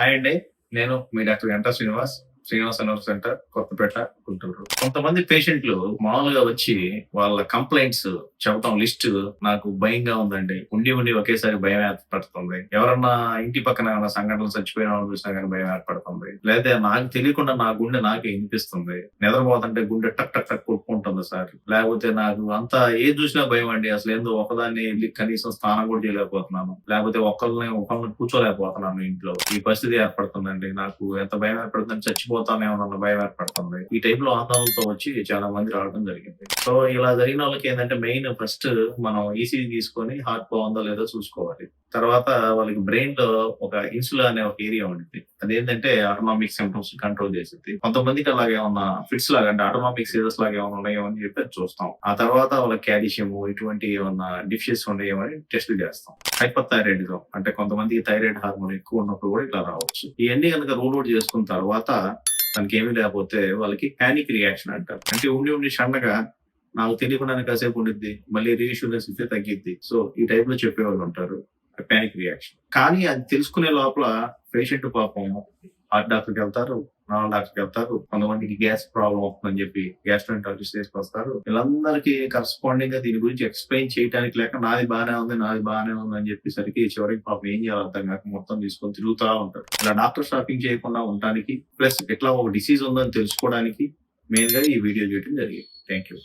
Hi అండి. నేను మీ doctor Ganta Srinivas nerve centre, Kothapeta, Guntur. కొంతమంది పేషెంట్లు మామూలుగా వచ్చి వాళ్ళ కంప్లెయింట్స్ చెప్పడం లిస్ట్ నాకు భయంగా ఉందండి. ఉండి ఒకేసారి భయం ఏర్పడుతుంది. ఎవరన్నా ఇంటి పక్కన ఏమైనా సంఘటనలు చచ్చిపోయిన వాళ్ళని చూసినా గాని భయం ఏర్పడుతుంది. లేదా నాకు తెలియకుండా నా గుండె నాకే ఇనిపిస్తుంది. నిద్రపోతుంటే గుండె టక్ టక్ టక్ కొట్టుకుంటుంది సార్. లేకపోతే నాకు అంతా ఏది చూసినా భయం అండి. అసలేందో ఒకదాన్ని ఎళ్లి కనీసం స్నానం కూడా చేయలేకపోతున్నాను. లేకపోతే ఒకళ్ళని కూర్చోలేకపోతున్నాను ఇంట్లో. ఈ పరిస్థితి ఏర్పడుతుందండి. నాకు ఎంత భయం ఏర్పడుతుందంటే చచ్చిపోతానేమోనన్న భయం ఏర్పడుతుంది. ఈ టైప్‌లో ఆందోళనలతో వచ్చి చాలా మంది రావడం జరిగింది. సో, ఇలా జరిగినోళ్ళకి ఏందంటే ఫస్ట్ మనం ఈసీజీ తీసుకొని హార్ట్ బావుందో లేదో చూసుకోవాలి. తర్వాత వాళ్ళకి బ్రెయిన్‌లో ఒక ఇన్సులా అనే ఒక ఏరియా ఉండిద్ది. అదేంటంటే ఆటోనామిక్ సింప్టమ్స్ కంట్రోల్ చేసిద్ది. కొంతమందికి అలాగేమన్నా ఫిట్స్ లాగా అంటే ఆటోనామిక్ సీజర్స్ లాగా ఏమన్నా ఉన్నాయేమో అని చెప్పి అది చూస్తాం. ఆ తర్వాత వాళ్ళకి కాల్షియము ఇటువంటివి ఏమన్నా డెఫిషియన్సీ ఉన్నాయేమో అని టెస్టులు చేస్తాం. హైపర్‌థైరాయిడిజం అంటే కొంతమందికి థైరాయిడ్ హార్మోన్ ఎక్కువ ఉన్నప్పుడు కూడా ఇట్లా రావచ్చు. ఇయన్నీ గనుక రూల్ ఔట్ చేసుకున్న తర్వాత తనకేమీ లేకపోతే వాళ్ళకి పానిక్ రియాక్షన్ అంటారు. అంటే ఉండి సన్నగా నాకు తెలియకుండానే కాసేపు ఉండిద్ది. మళ్ళీ రీఅష్యూరెన్స్ ఇస్తే తగ్గిద్ది. సో, ఈ టైప్‌లో చెప్పేవాళ్ళుంటారు. Panic reaction. కానీ అది తెలుసుకునే లోపల పేషెంట్ పాపం హార్ట్ డాక్టర్‌కెళ్తారు, డాక్టర్‌కెళ్తారు. కొంతమందికి గ్యాస్ ప్రాబ్లమ్ అవుతుందని చెప్పి గ్యాస్ట్రోఎంటరాలజిస్ట్ దగ్గరికొస్తారు. వీళ్ళందరికీ కరెస్పాండింగ్‌గా దీని గురించి ఎక్స్‌ప్లెయిన్ చేయటానికి లేక నాది బానే ఉంది అని చెప్పేసరికి చివరికి పాపం ఏం చేయాలో అర్థం కాక మొత్తం తీసుకొని తిరుగుతా ఉంటారు. ఇలా డాక్టర్ షాపింగ్ చేయకుండా ఉండటానికి ప్లస్ ఇట్లా ఒక డిసీజ్ ఉందని తెలుసుకోవడానికి మెయిన్‌గా ఈ వీడియో చేయడం జరిగింది. Thank you.